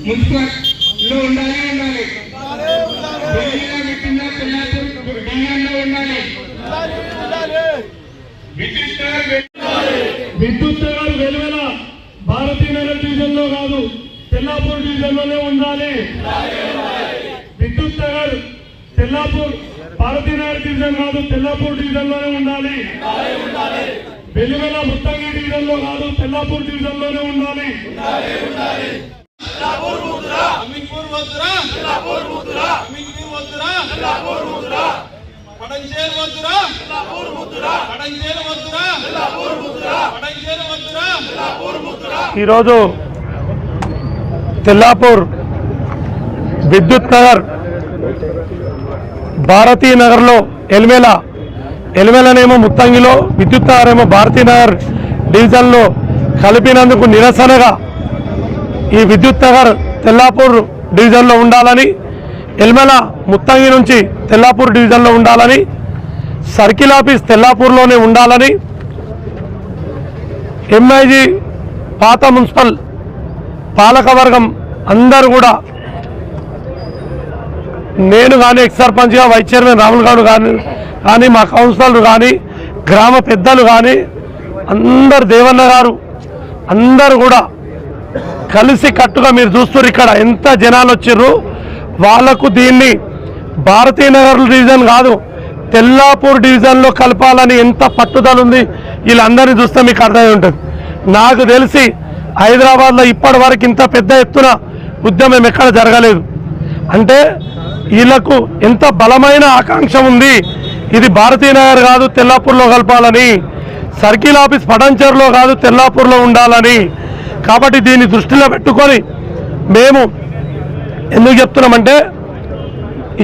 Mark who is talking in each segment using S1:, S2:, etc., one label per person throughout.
S1: మున్సిపల్లో ఉండాలి విద్యుత్ నగర్ వెలువెల భారతీనగర్ డివిజన్ లో కాదు తెల్లాపూర్ డివిజన్ లోనే ఉండాలి. విద్యుత్ నగర్ తెల్లాపూర్ భారతీనగర్ డివిజన్ కాదు తెల్లాపూర్ డివిజన్ లోనే ఉండాలి. వెలువెల ముత్తంగి డివిజన్ లో కాదు తెల్లాపూర్ డివిజన్ లోనే ఉండాలి. ఈరోజు తెల్లాపూర్ విద్యుత్ నగర్ భారతీనగర్లో ఎలిమేలనేమో ముత్తంగిలో, విద్యుత్ నగర్ ఏమో భారతీనగర్ డివిజన్లో కలిపినందుకు నిరసనగా ఈ విద్యుత్ నగర్ తెల్లాపూర్ డివిజన్లో ఉండాలని, ఎలిమేల ముత్తంగి నుంచి తెల్లాపూర్ డివిజన్లో ఉండాలని, సర్కిల్ ఆఫీస్ తెల్లాపూర్లోనే ఉండాలని ఎంఐజీ పాత మున్సిపల్ పాలకవర్గం అందరూ కూడా, నేను కానీ ఎక్స్ సర్పంచ్గా వైస్ చైర్మన్ రాములు గారు కానీ మా కౌన్సిలర్లు కానీ గ్రామ పెద్దలు కానీ అందరు దేవన్న గారు అందరూ కూడా కలిసి కట్టుగా మీరు చూస్తున్నారు ఇక్కడ ఎంత జనాలు వచ్చిర్రు. వాళ్లకు దీన్ని భారతీనగర్ డివిజన్ కాదు తెల్లాపూర్ డివిజన్లో కలపాలని ఎంత పట్టుదల ఉంది వీళ్ళందరినీ చూస్తే మీకు అర్థమై ఉంటుంది. నాకు తెలిసి హైదరాబాద్లో ఇప్పటి వరకు ఇంత పెద్ద ఎత్తున ఉద్యమం ఎక్కడ జరగలేదు. అంటే వీళ్ళకు ఎంత బలమైన ఆకాంక్ష ఉంది, ఇది భారతీనగర్ కాదు తెల్లాపూర్లో కలపాలని, సర్కిల్ ఆఫీస్ పటంచెరులో కాదు తెల్లాపూర్లో ఉండాలని. కాబట్టి దీన్ని దృష్టిలో పెట్టుకొని మేము ఎందుకు చెప్తున్నామంటే,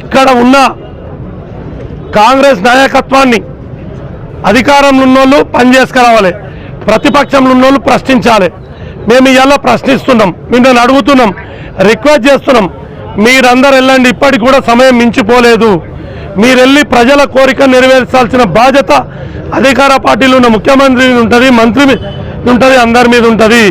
S1: ఇక్కడ ఉన్న కాంగ్రెస్ నాయకత్వాన్ని అధికారంలో ఉన్నోళ్ళు పనిచేసుకురావాలి, ప్రతిపక్షంలో ఉన్నోళ్ళు ప్రశ్నించాలి. మేము ఇవాళ ప్రశ్నిస్తున్నాం, మిమ్మల్ని అడుగుతున్నాం, రిక్వెస్ట్ చేస్తున్నాం, మీరందరూ వెళ్ళండి. ఇప్పటికి కూడా సమయం మించిపోలేదు. మీరు వెళ్ళి ప్రజల కోరిక నెరవేర్చాల్సిన బాధ్యత అధికార పార్టీలో ఉన్న ముఖ్యమంత్రి మీద ఉంటుంది, మంత్రి మీద ఉంటుంది, అందరి మీద ఉంటుంది.